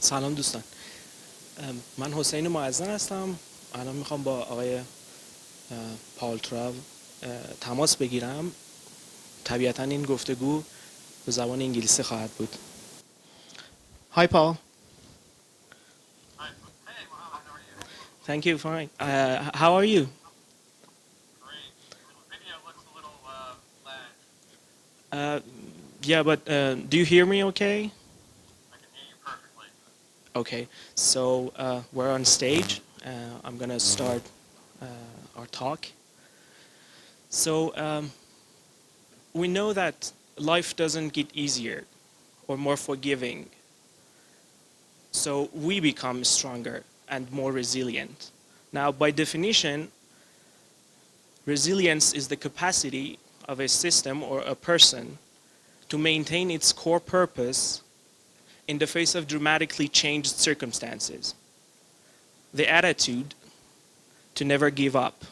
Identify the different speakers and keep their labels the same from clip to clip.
Speaker 1: سلام دوستان، من حسین موذن هستم. الان میخوام با آقای پال تروه تماس بگیرم. طبیعتا این گفتگو به زبان انگلیسی خواهد بود. Hi Paul.
Speaker 2: Hi. Hey, Mohammed, how are you?
Speaker 1: Thank you, fine. How are you?
Speaker 2: Great. The video looks a little lagged.
Speaker 1: Yeah, but do you hear me okay?
Speaker 2: I can hear you perfectly.
Speaker 1: Okay, so we're on stage. I'm gonna start our talk. So we know that life doesn't get easier or more forgiving. So we become stronger and more resilient. Now, by definition, resilience is the capacity of a system or a person to maintain its core purpose in the face of dramatically changed circumstances. The attitude to never give up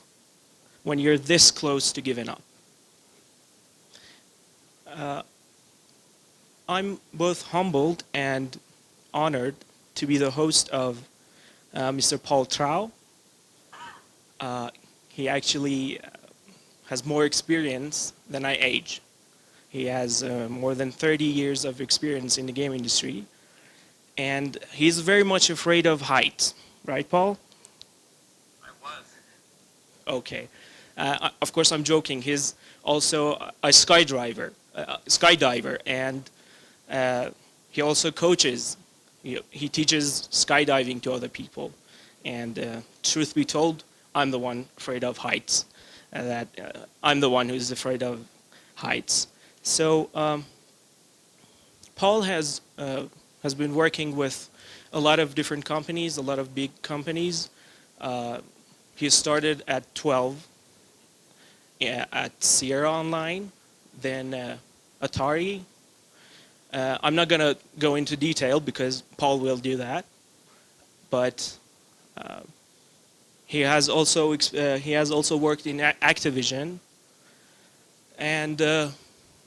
Speaker 1: when you're this close to giving up. I'm both humbled and honored to be the host of Mr.Paul Trowe. He actually has more experience than I age. He has more than 30 years of experience in the game industry, and he's very much afraid of heights, right, Paul?
Speaker 2: I was.
Speaker 1: Okay. Of course, I'm joking. He's also a skydiver, and he also coaches. He teaches skydiving to other people. And truth be told, I'm the one afraid of heights. I'm the one who's afraid of heights. So Paul has been working with a lot of different companies, a lot of big companies. He started at 12 at Sierra Online, then Atari. I'm not going to go into detail because Paul will do that, but he has also worked in Activision, and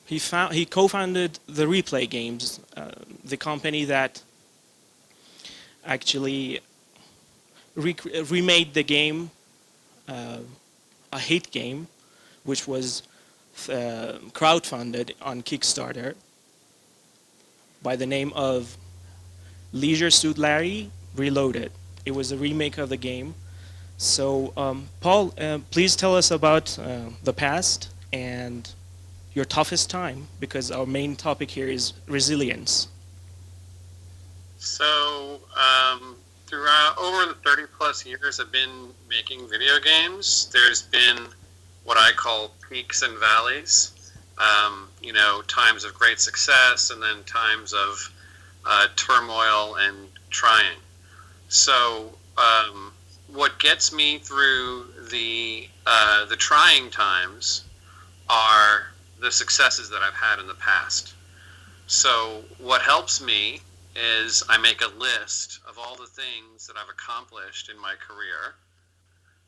Speaker 1: he co-founded the Replay Games, the company that actually remade the game, a hit game, which was crowdfunded on Kickstarter by the name of Leisure Suit Larry Reloaded. It was a remake of the game. So, Paul, please tell us about the past and your toughest time, because our main topic here is resilience.
Speaker 2: So, throughout over the 30 plus years I've been making video games, there's been what I call peaks and valleys. Times of great success and then times of turmoil and trying. So, what gets me through the trying times are the successes that I've had in the past. So, what helps me is I make a list of all the things that I've accomplished in my career,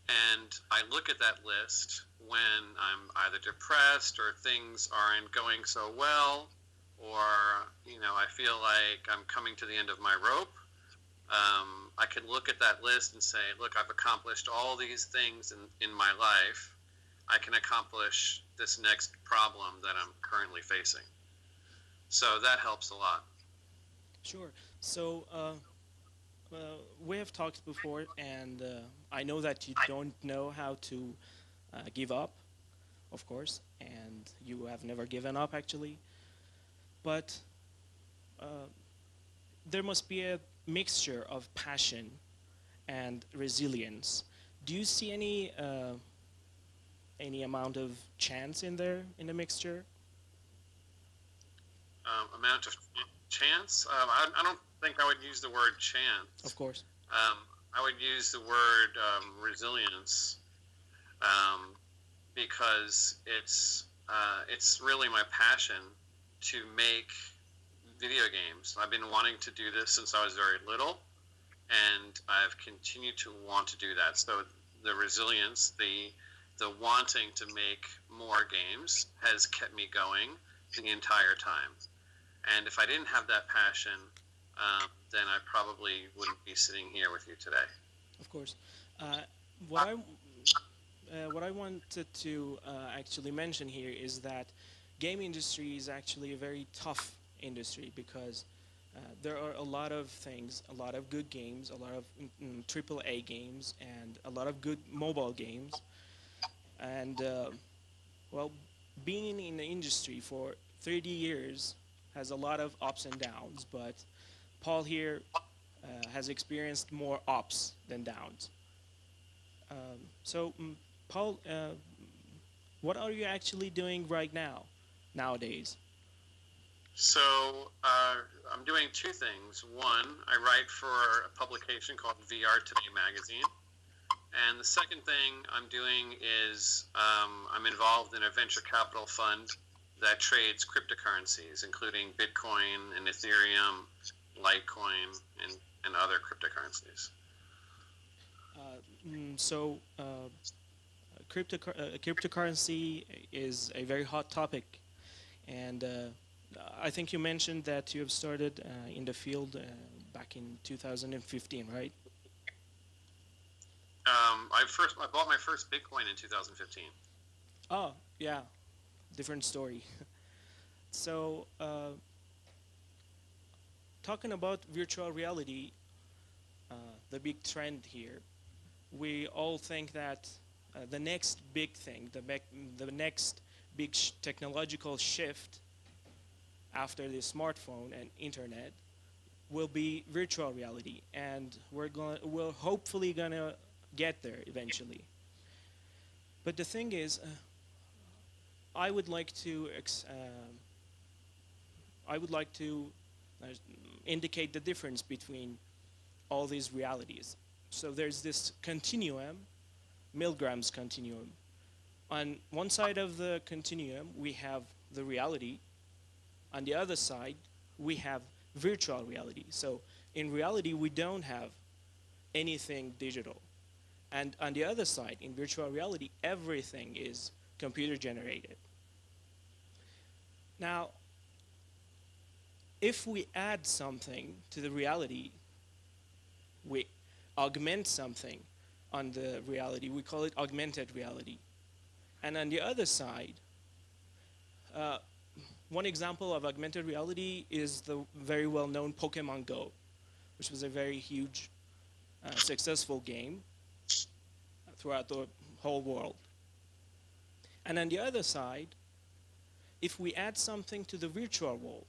Speaker 2: and I look at that list when I'm either depressed or things aren't going so well, or I feel like I'm coming to the end of my rope. I can look at that list and say, look, I've accomplished all these things in my life. I can accomplish this next problem that I'm currently facing. So that helps a lot.
Speaker 1: Sure. So we have talked before, and I know that you don't know how to give up, of course, and you have never given up, actually. But there must be a mixture of passion and resilience. Do you see any amount of chance in there, in the mixture?
Speaker 2: Amount of chance? I don't think I would use the word chance.
Speaker 1: Of course.
Speaker 2: I would use the word resilience, because it's really my passion to make video games. I've been wanting to do this since I was very little, and I've continued to want to do that. So the resilience, the wanting to make more games has kept me going the entire time. And if I didn't have that passion, then I probably wouldn't be sitting here with you today.
Speaker 1: Of course. What I wanted to actually mention here is that game industry is actually a very tough industry because there are a lot of things, a lot of good games, a lot of AAA games, and a lot of good mobile games. And well, being in the industry for 30 years has a lot of ups and downs, but Paul here has experienced more ups than downs. So, Paul, what are you actually doing right now, nowadays?
Speaker 2: So I'm doing two things. One, I write for a publication called VR Today magazine. And the second thing I'm doing is I'm involved in a venture capital fund that trades cryptocurrencies, including Bitcoin and Ethereum, Litecoin, and other cryptocurrencies.
Speaker 1: So cryptocurrency is a very hot topic, and I think you mentioned that you have started in the field back in 2015, right?
Speaker 2: I bought my first Bitcoin in 2015.
Speaker 1: Oh, yeah, different story. So, talking about virtual reality, the big trend here, we all think that the next big thing, the next big technological shift after the smartphone and internet will be virtual reality, and we're hopefully gonna get there eventually. But the thing is, I would like to indicate the difference between all these realities. So there's this continuum, Milgram's continuum. On one side of the continuum, we have the reality. On the other side, we have virtual reality. So in reality, we don't have anything digital. And on the other side, in virtual reality, everything is computer generated. Now, if we add something to the reality, we augment something on the reality, we call it augmented reality. And on the other side, one example of augmented reality is the very well-known Pokemon Go, which was a very huge, successful game throughout the whole world. And on the other side, if we add something to the virtual world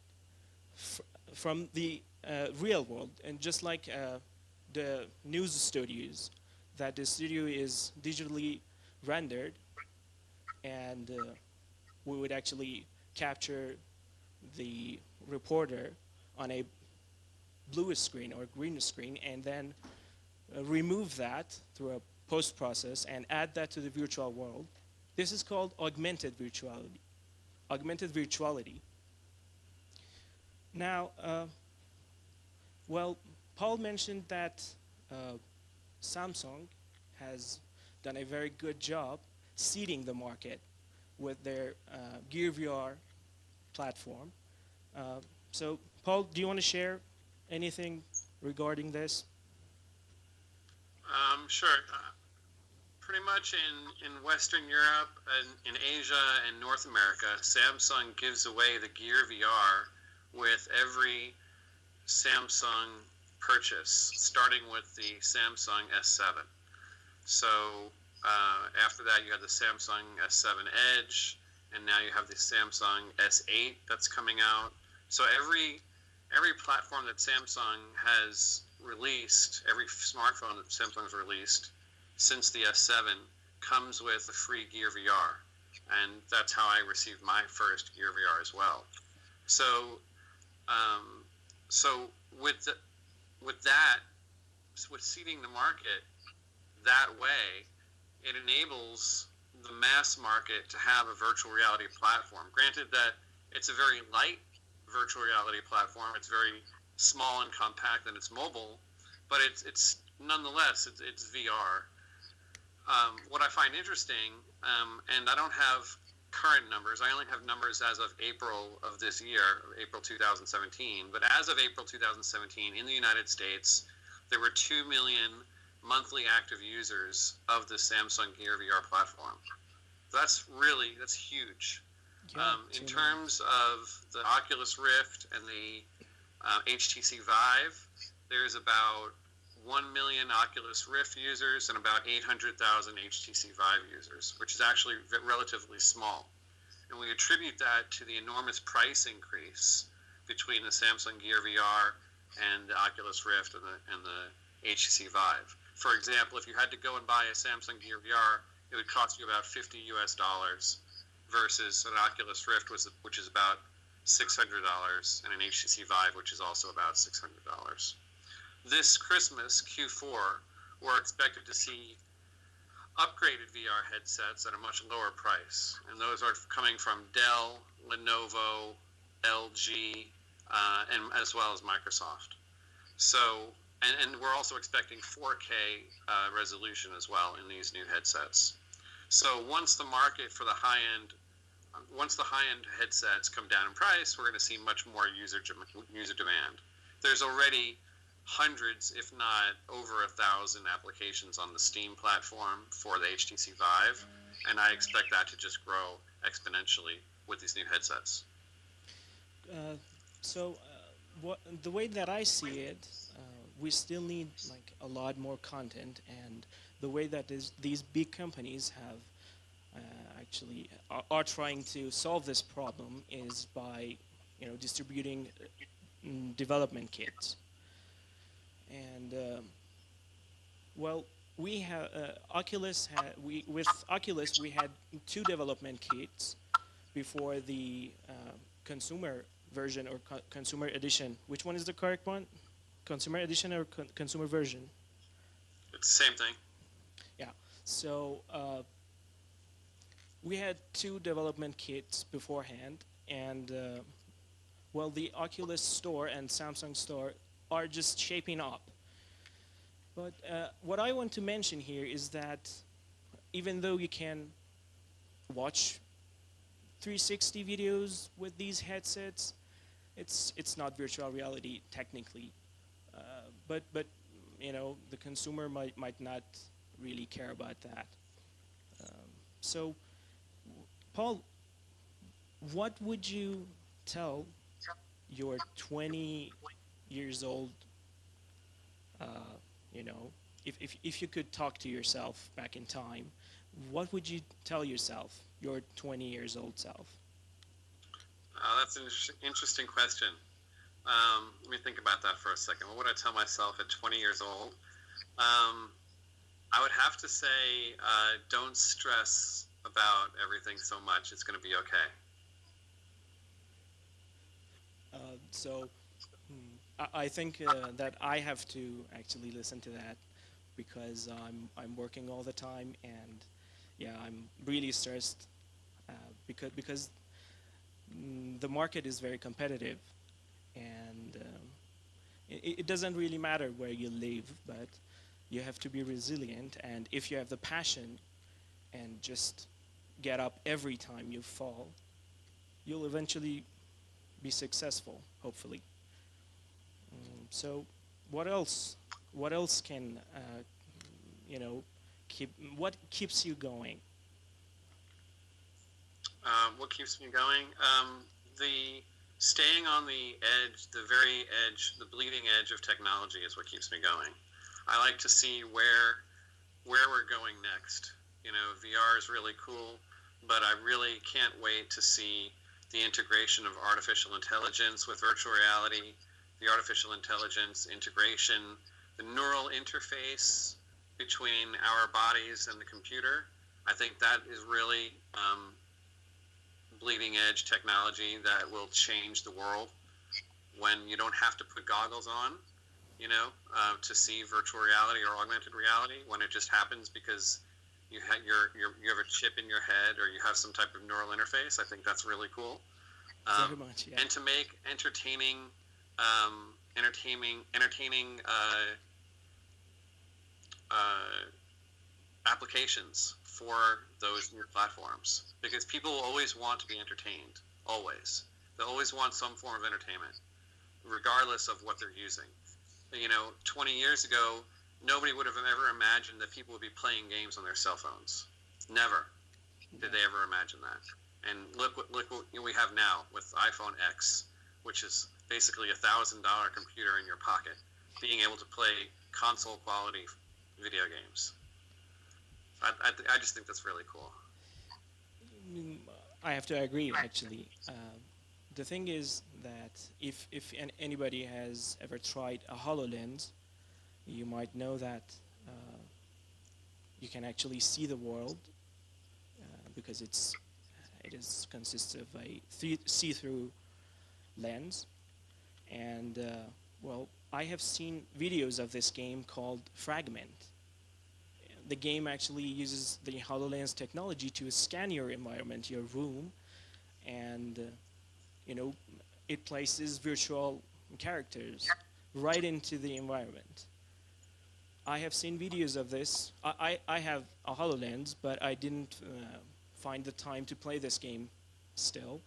Speaker 1: from the real world, and just like the news studios, that the studio is digitally rendered, and we would actually capture the reporter on a blue screen or green screen, and then remove that through a post process and add that to the virtual world. This is called augmented virtuality. Augmented virtuality. Now, well, Paul mentioned that Samsung has done a very good job seeding the market with their Gear VR platform. So, Paul, do you want to share anything regarding this?
Speaker 2: Sure. Pretty much in Western Europe and in Asia and North America, Samsung gives away the Gear VR with every Samsung purchase, starting with the Samsung S7. So after that, you have the Samsung S7 Edge, and now you have the Samsung S8 that's coming out. So every platform that Samsung has released, every smartphone that Samsung's released since the S7 comes with a free Gear VR, and that's how I received my first Gear VR as well. So, with seeding the market that way, it enables the mass market to have a virtual reality platform. Granted that it's a very light virtual reality platform, it's very small and compact, and it's mobile, but it's nonetheless it's VR. What I find interesting, and I don't have current numbers. I only have numbers as of April of this year, April 2017. But as of April 2017, in the United States, there were 2 million monthly active users of the Samsung Gear VR platform. That's huge.
Speaker 1: Yeah,
Speaker 2: in terms of the Oculus Rift and the HTC Vive, there's about 1 million Oculus Rift users and about 800,000 HTC Vive users, which is actually relatively small. And we attribute that to the enormous price increase between the Samsung Gear VR and the Oculus Rift and the HTC Vive. For example, if you had to go and buy a Samsung Gear VR, it would cost you about $50 US versus an Oculus Rift, which is about $600, and an HTC Vive, which is also about $600. This Christmas, Q4, we're expected to see upgraded VR headsets at a much lower price. And those are coming from Dell, Lenovo, LG, and as well as Microsoft. So, and we're also expecting 4K resolution as well in these new headsets. So once the market for the high-end headsets come down in price, we're going to see much more user demand. There's already hundreds, if not over 1,000 applications on the Steam platform for the HTC Vive, and I expect that to just grow exponentially with these new headsets.
Speaker 1: The way that I see it, we still need like a lot more content, and the way that these big companies have actually are trying to solve this problem is by distributing development kits. And we have Oculus. With Oculus, we had 2 development kits before the consumer version or consumer edition. Which one is the correct one? Consumer edition or consumer version?
Speaker 2: It's the same thing.
Speaker 1: Yeah. So we had 2 development kits beforehand, and the Oculus store and Samsung store are just shaping up. But what I want to mention here is that even though you can watch 360 videos with these headsets, it's not virtual reality technically. But the consumer might not really care about that. So, Paul, what would you tell your 20 years old, if you could talk to yourself back in time, what would you tell yourself, your 20 years old self?
Speaker 2: That's an interesting question. Let me think about that for a second. What would I tell myself at 20 years old? I would have to say, don't stress about everything so much. It's going to be okay.
Speaker 1: I think that I have to actually listen to that, because I'm working all the time, and I'm really stressed because the market is very competitive, and it doesn't really matter where you live, but you have to be resilient, and if you have the passion and just get up every time you fall, you'll eventually be successful, hopefully. So what else can what keeps you going?
Speaker 2: What keeps me going? The staying on the edge, the very edge, the bleeding edge of technology is what keeps me going. I like to see where we're going next. VR is really cool, but I really can't wait to see the integration of artificial intelligence with virtual reality, the artificial intelligence integration, the neural interface between our bodies and the computer. I think that is really bleeding edge technology that will change the world, when you don't have to put goggles on, to see virtual reality or augmented reality, when it just happens because you have a chip in your head or you have some type of neural interface. I think that's really cool.
Speaker 1: Very much, yeah.
Speaker 2: And to make entertaining applications for those new platforms, because people always want to be entertained. Always. They always want some form of entertainment, regardless of what they're using. 20 years ago, nobody would have ever imagined that people would be playing games on their cell phones. Never did they ever imagine that. And look what we have now with iPhone X, which is basically $1,000 computer in your pocket, being able to play console quality video games. I just think that's really cool.
Speaker 1: I have to agree, actually. The thing is that if anybody has ever tried a HoloLens, you might know that you can actually see the world because it consists of a see-through lens. And well, I have seen videos of this game called Fragment. The game actually uses the HoloLens technology to scan your environment, your room, and it places virtual characters right into the environment. I have seen videos of this. I have a HoloLens, but I didn't find the time to play this game still.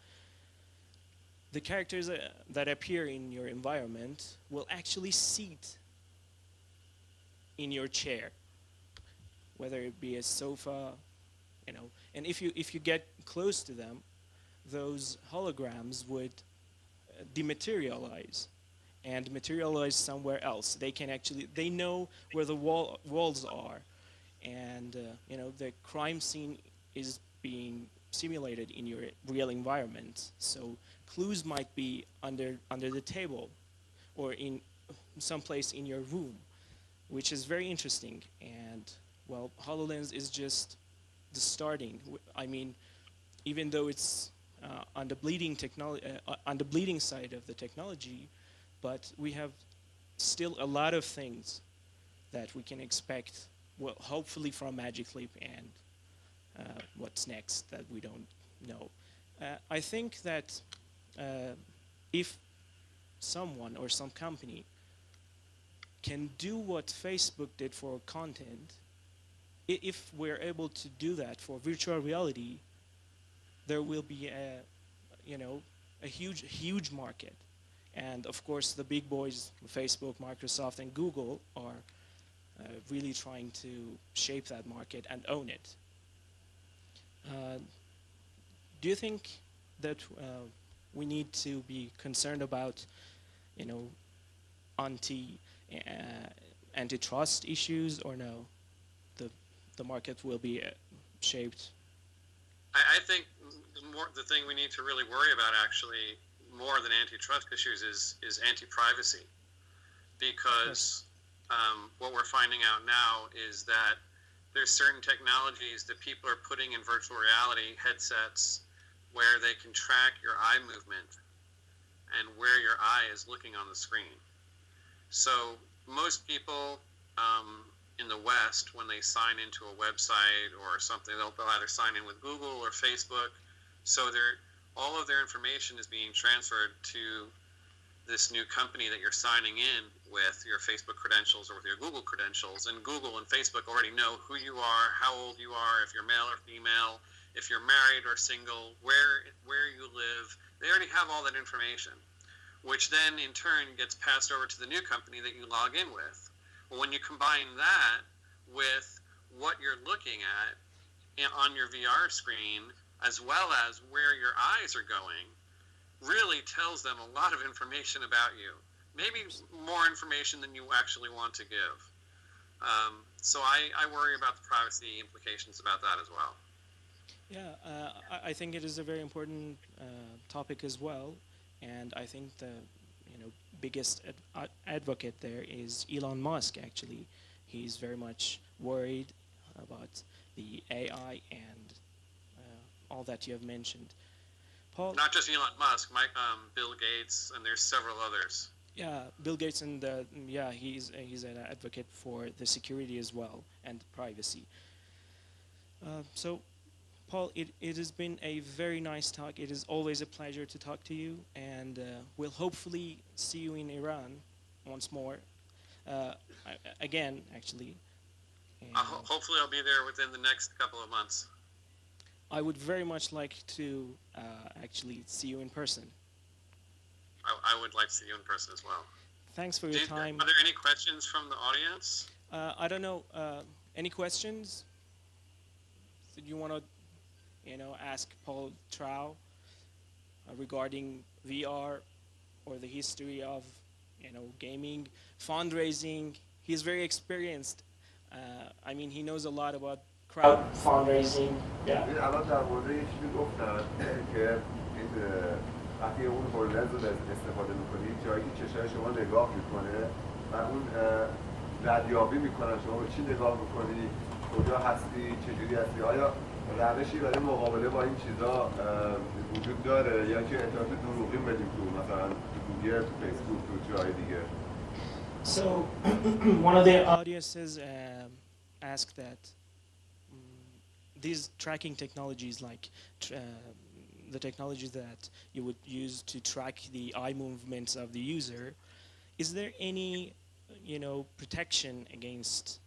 Speaker 1: The characters that appear in your environment will actually sit in your chair, whether it be a sofa, and if you get close to them, those holograms would dematerialize and materialize somewhere else. They know where the walls are, and the crime scene is being simulated in your real environment. So clues might be under the table or in some place in your room, which is very interesting. And well, HoloLens is just the starting. I mean, even though it's on the bleeding side of the technology, but we have still a lot of things that we can expect. Well, hopefully from Magic Leap, and what's next that we don't know. I think that if someone or some company can do what Facebook did for content, if we're able to do that for virtual reality, there will be a huge market. And of course, the big boys, Facebook, Microsoft, and Google, are really trying to shape that market and own it. Do you think that we need to be concerned about, antitrust issues, or no? The market will be shaped.
Speaker 2: I think the thing we need to really worry about, actually, more than antitrust issues, is anti-privacy, because what we're finding out now is that there's certain technologies that people are putting in virtual reality headsets where they can track your eye movement and where your eye is looking on the screen. So most people in the West, when they sign into a website or something, they'll either sign in with Google or Facebook. So all of their information is being transferred to this new company that you're signing in with your Facebook credentials or with your Google credentials. And Google and Facebook already know who you are, how old you are, if you're male or female, if you're married or single, where you live. They already have all that information, which then in turn gets passed over to the new company that you log in with. Well, when you combine that with what you're looking at on your VR screen, as well as where your eyes are going, really tells them a lot of information about you. Maybe more information than you actually want to give. So I worry about the privacy implications about that as well.
Speaker 1: Yeah, I think it is a very important topic as well, and I think the biggest advocate there is Elon Musk. Actually, he's very much worried about the AI and all that you have mentioned. Paul,
Speaker 2: not just Elon Musk, Bill Gates, and there's several others.
Speaker 1: Yeah, Bill Gates, and he's an advocate for the security as well and privacy. So, Paul, it has been a very nice talk. It is always a pleasure to talk to you, and we'll hopefully see you in Iran once more. Again, actually.
Speaker 2: Hopefully I'll be there within the next couple of months.
Speaker 1: I would very much like to actually see you in person.
Speaker 2: I would like to see you in person as well.
Speaker 1: Thanks for your time.
Speaker 2: Are there any questions from the audience?
Speaker 1: I don't know. Any questions? Did you want to, ask Paul Trowe regarding VR or the history of, gaming, fundraising? He's very experienced. I mean, he knows a lot about crowdfunding. Yeah.
Speaker 3: الان در مورد یه چیزی گفتن که وقتی اون هولنز رو استفاده میکنید جایی که چشای شما نگاه میکنه و اون ردیابی میکنن شما به چی نگاه میکنی، کجا هستی، چجوری هستی، آیا روشی برای مقابله با این چیزا وجود داره یا که اطلاعات دروغین بدیم تو مثلا تو گوگل، تو فیسبوک، تو جای دیگه؟
Speaker 1: So one of the audiences asked that these tracking technologies like the technologies that you would use to track the eye movements of the user, is there any protection against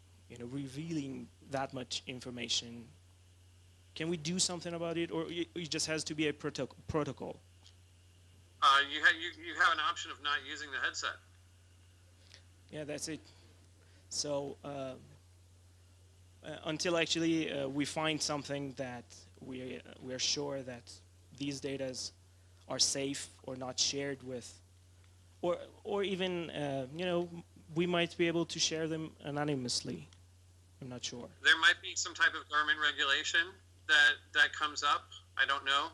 Speaker 1: revealing that much information? Can we do something about it, or it just has to be a protocol?
Speaker 2: You have an option of not using the headset.
Speaker 1: Yeah, that's it. So until actually we find something that we are sure that these data are safe or not shared with, or even we might be able to share them anonymously. I'm not sure.
Speaker 2: There might be some type of government regulation that comes up. I don't know.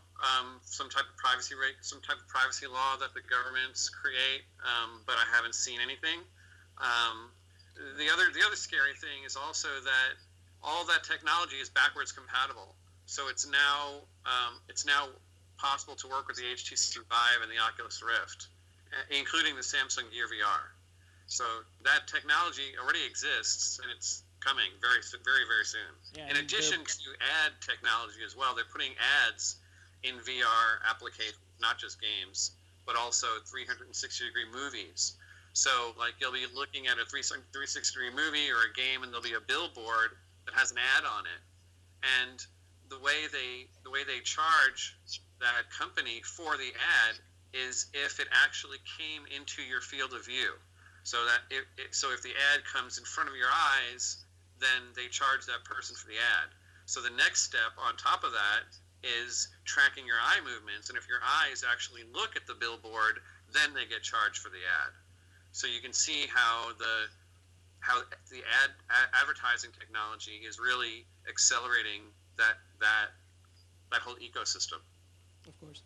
Speaker 2: Some type of privacy law that the governments create, but I haven't seen anything. The other scary thing is also that all that technology is backwards compatible. So it's now possible to work with the HTC Vive and the Oculus Rift, including the Samsung Gear VR. So that technology already exists, and it's coming very, very, very soon. Yeah, in addition to ad technology as well, they're putting ads in VR applications, not just games, but also 360-degree movies. So, like, you'll be looking at a 360-degree movie or a game, and there'll be a billboard that has an ad on it. And the way they charge that company for the ad is if it actually came into your field of view. So that if the ad comes in front of your eyes, then they charge that person for the ad. So the next step on top of that is tracking your eye movements, and if your eyes actually look at the billboard, then they get charged for the ad. So you can see how the advertising technology is really accelerating that whole ecosystem.
Speaker 1: Of course.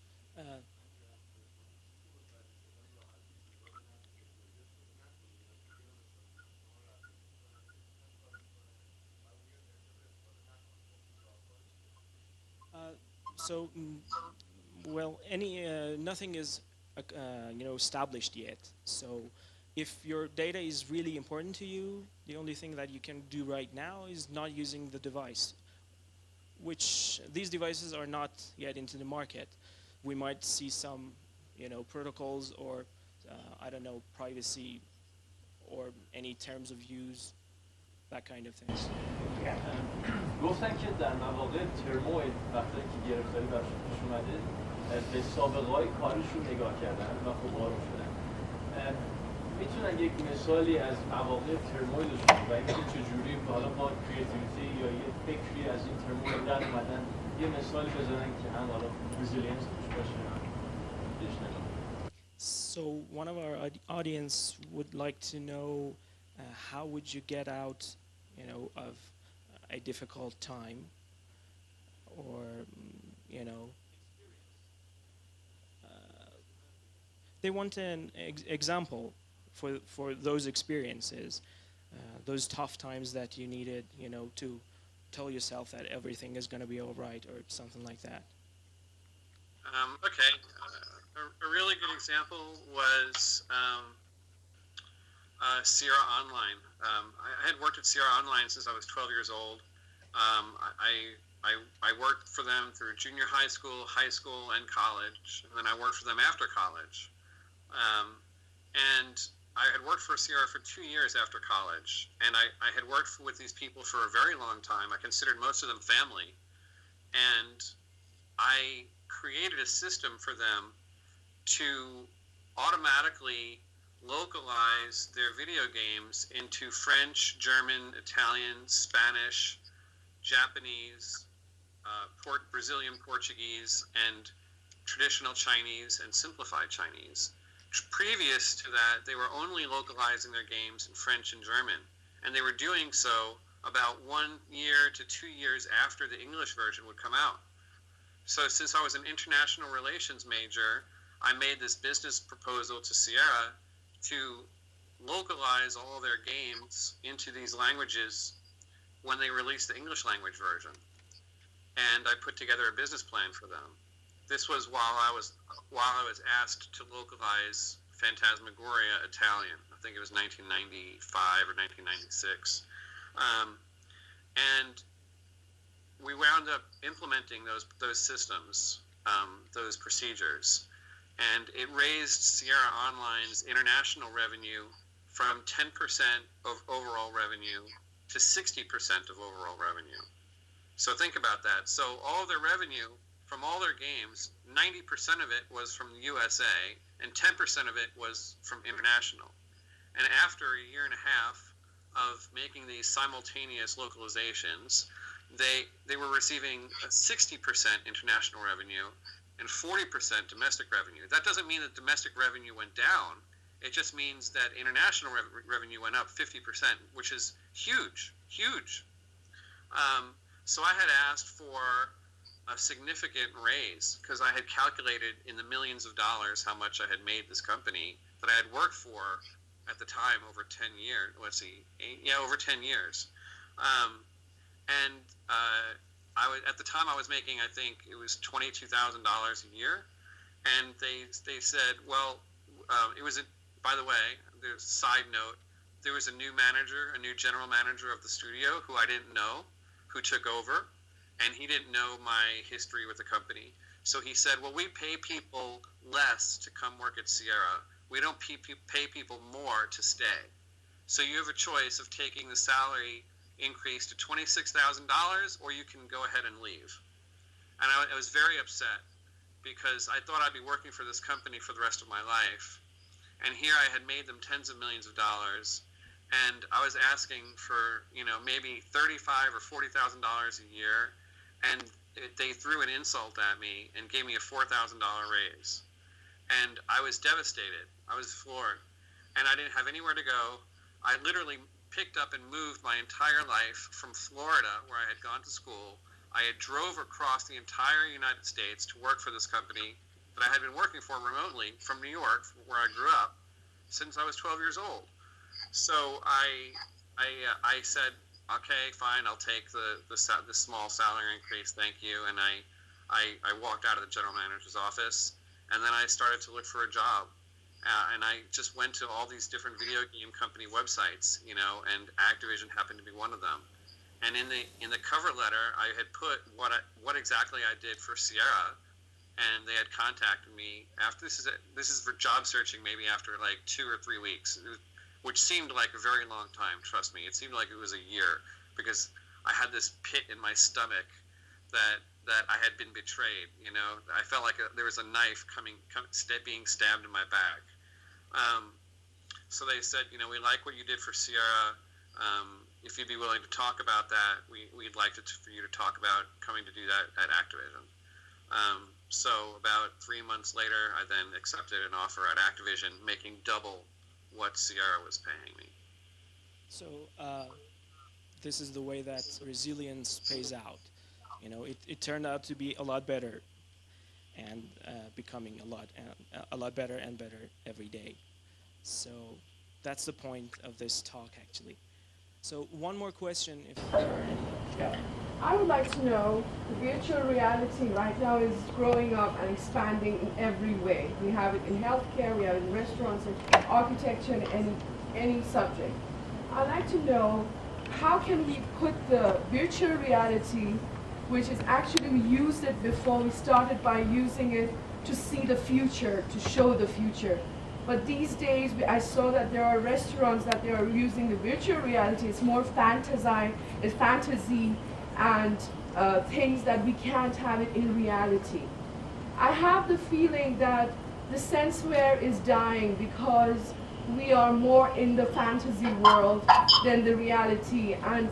Speaker 1: Nothing is established yet. So if your data is really important to you, the only thing that you can do right now is not using the device, which these devices are not yet into the market. We might see some protocols or I don't know, privacy or any terms of use, that kind of things.
Speaker 4: گفتن که در مواقع تروء وقتی که گرفتاری برشون پیش اومده به سابقه‌های کارشون نگاه کردن و خب آروم شدن. میتونن یک مثالی از مواقع تروء داشتن و اینکه چجوری حالا با کریتیویتی یا یه فکری از این تروء در اومدن یه مثالی بزنن که هم حالا رزیلینس توش باشه هم بشنن.
Speaker 1: So one of our audience would like to know how would you get out, of a difficult time, or they want an example for those experiences, those tough times that you needed, to tell yourself that everything is going to be all right, or something like that.
Speaker 2: Okay. A really good example was Sierra Online. I had worked at Sierra Online since I was 12 years old. I worked for them through junior high school, and college, and then I worked for them after college. And I had worked for Sierra for 2 years after college, and I had worked with these people for a very long time. I considered most of them family, and I created a system for them to automatically localize their video games into French, German, Italian, Spanish, Japanese, Brazilian Portuguese, and traditional Chinese and simplified Chinese. Previous to that, they were only localizing their games in French and German, and they were doing so about 1 year to 2 years after the English version would come out. So since I was an international relations major, I made this business proposal to Sierra to localize all their games into these languages when they released the English language version. And I put together a business plan for them. This was while I was asked to localize Phantasmagoria Italian. I think it was 1995 or 1996. And we wound up implementing those systems, those procedures, and it raised Sierra Online's international revenue from 10% of overall revenue to 60% of overall revenue. So think about that. So all their revenue from all their games, 90% of it was from the USA, and 10% of it was from international. And after a year and a half of making these simultaneous localizations, they were receiving a 60% international revenue and 40% domestic revenue. That doesn't mean that domestic revenue went down. It just means that international revenue went up 50%, which is huge, huge. So I had asked for a significant raise because I had calculated in the millions of dollars how much I had made this company that I had worked for at the time over 10 years. Over 10 years. At the time I was making, I think it was $22,000 a year, and they said, well, it was by the way, there's a side note, there was a new general manager of the studio who I didn't know, who took over, and he didn't know my history with the company. So he said, well, we pay people less to come work at Sierra. We don't pay people more to stay. So you have a choice of taking the salary increase to $26,000, or you can go ahead and leave. And I was very upset because I thought I'd be working for this company for the rest of my life. And here I had made them tens of millions of dollars, and I was asking for, maybe $35,000 or $40,000 a year, and they threw an insult at me and gave me a $4,000 raise. And I was devastated. I was floored. And I didn't have anywhere to go. I literally picked up and moved my entire life from Florida, where I had gone to school. I had drove across the entire United States to work for this company that I had been working for remotely from New York, where I grew up, since I was 12 years old. So I said, okay, fine, I'll take the small salary increase, thank you. And I walked out of the general manager's office, and then I started to look for a job. And I just went to all these different video game company websites, and Activision happened to be one of them. And in the cover letter, I had put what exactly I did for Sierra, and they had contacted me after this is for job searching, maybe after like 2 or 3 weeks, which seemed like a very long time. Trust me, it seemed like it was a year, because I had this pit in my stomach that I had been betrayed. I felt like there was a knife being stabbed in my back. So they said, we like what you did for Sierra. If you'd be willing to talk about that, we'd like for you to talk about coming to do that at Activision. So about 3 months later, I then accepted an offer at Activision, making double what Sierra was paying me.
Speaker 1: So this is the way that resilience pays out. It turned out to be a lot better, and becoming a lot better and better every day. So that's the point of this talk, actually. So one more question, if there are any.
Speaker 5: Yeah. I would like to know, virtual reality right now is growing up and expanding in every way. We have it in healthcare, we have it in restaurants, in architecture, and any subject. I'd like to know, how can we put the virtual reality, which is actually, we used it before, we started by using it to see the future, to show the future. But these days, I saw that there are restaurants that they are using the virtual reality. It's more fantasy and things that we can't have it in reality. I have the feeling that the senseware is dying because we are more in the fantasy world than the reality, and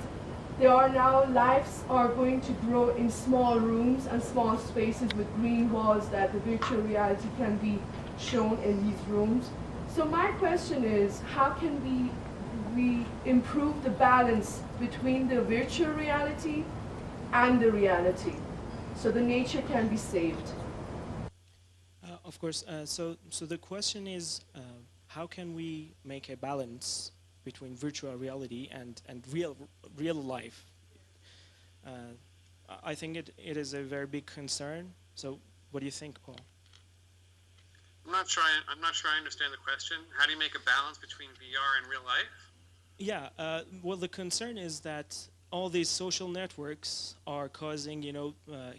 Speaker 5: there are now lives are going to grow in small rooms and small spaces with green walls that the virtual reality can be shown in these rooms. So my question is, how can we improve the balance between the virtual reality and the reality so the nature can be saved?
Speaker 1: Of course. So the question is, how can we make a balance between virtual reality and real life? I think it is a very big concern. So what do you think, Paul?
Speaker 2: I'm not sure I understand the question. How do you make a balance between VR and real life?
Speaker 1: Yeah. Well, the concern is that all these social networks are causing,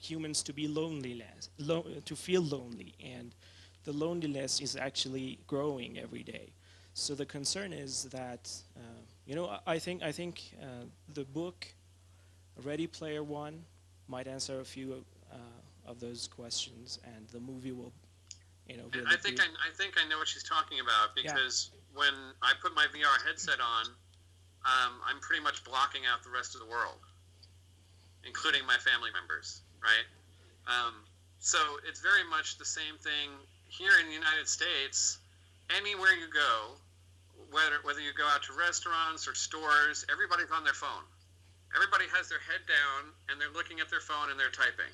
Speaker 1: humans to be to feel lonely, and the loneliness is actually growing every day. So the concern is that, I think the book Ready Player One might answer a few of those questions, and the movie will, really
Speaker 2: I think I know what she's talking about, because when I put my VR headset on, I'm pretty much blocking out the rest of the world, including my family members, right? So it's very much the same thing here in the United States. Anywhere you go, whether you go out to restaurants or stores, everybody's on their phone. Everybody has their head down and they're looking at their phone and they're typing.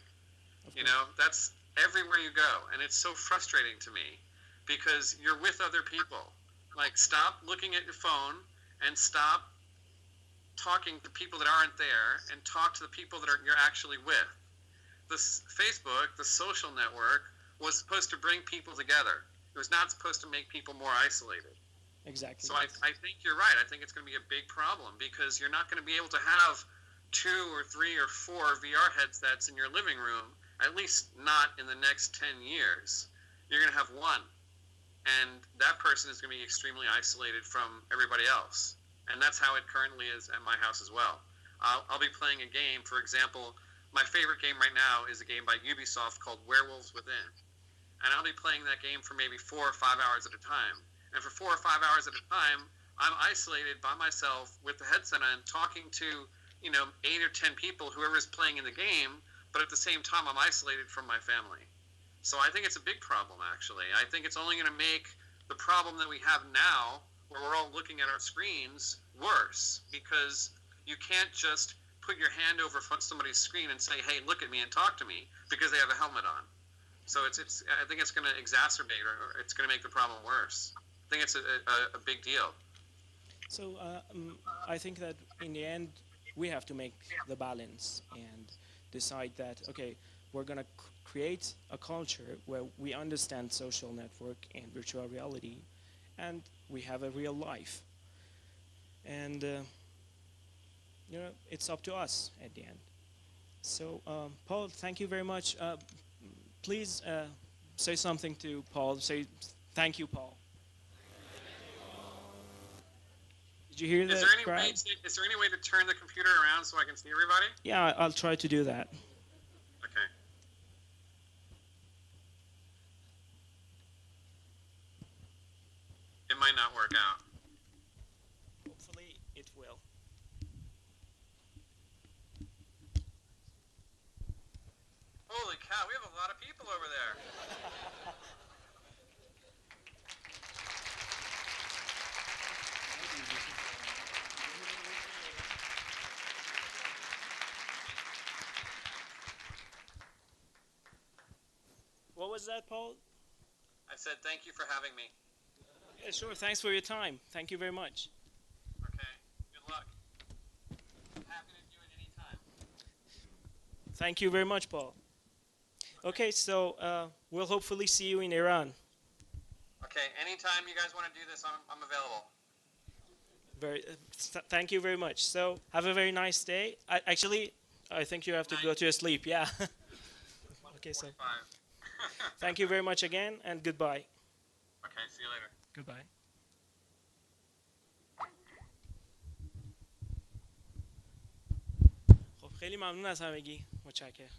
Speaker 2: That's everywhere you go, and it's so frustrating to me because you're with other people. Like, stop looking at your phone and stop talking to people that aren't there and talk to the people that you're actually with. This Facebook, the social network, was supposed to bring people together. It was not supposed to make people more isolated.
Speaker 1: Exactly.
Speaker 2: So I think you're right. I think it's going to be a big problem because you're not going to be able to have 2 or 3 or 4 VR headsets in your living room, at least not in the next 10 years. You're going to have one. And that person is going to be extremely isolated from everybody else. And that's how it currently is at my house as well. I'll be playing a game, for example, my favorite game right now is a game by Ubisoft called Werewolves Within. And I'll be playing that game for maybe 4 or 5 hours at a time. And for 4 or 5 hours at a time, I'm isolated by myself with the headset on, talking to, 8 or 10 people, whoever's playing in the game, but at the same time, I'm isolated from my family. So I think it's a big problem, actually. I think it's only going to make the problem that we have now, where we're all looking at our screens, worse, because you can't just put your hand over somebody's screen and say, hey, look at me and talk to me, because they have a helmet on. So I think it's going to exacerbate, or it's going to make the problem worse. I think it's a big deal.
Speaker 1: So I think that in the end, we have to make the balance and decide that, okay, we're going to create a culture where we understand social network and virtual reality, and we have a real life. And, it's up to us at the end. So, Paul, thank you very much. Please say something to Paul. Say thank you, Paul. Did you hear that?
Speaker 2: Is there any way to turn the computer around so I can see everybody?
Speaker 1: Yeah, I'll try to do that.
Speaker 2: Okay. It might not work out.
Speaker 1: Hopefully it will.
Speaker 2: Holy cow, we have a lot of people over there.
Speaker 1: What was that, Paul?
Speaker 2: I said thank you for having me.
Speaker 1: Yeah, sure. Thanks for your time. Thank you very much.
Speaker 2: Okay. Good luck. I'm happy to do it anytime.
Speaker 1: Thank you very much, Paul. Okay, so we'll hopefully see you in Iran.
Speaker 2: Okay. Anytime you guys want to do this, I'm available.
Speaker 1: Thank you very much. So have a very nice day. I think you have to go to sleep. Yeah. Okay, so thank you very much again, and goodbye.
Speaker 2: Okay, see you later.
Speaker 1: Goodbye. خب خیلی ممنون از همگی. متشکرم.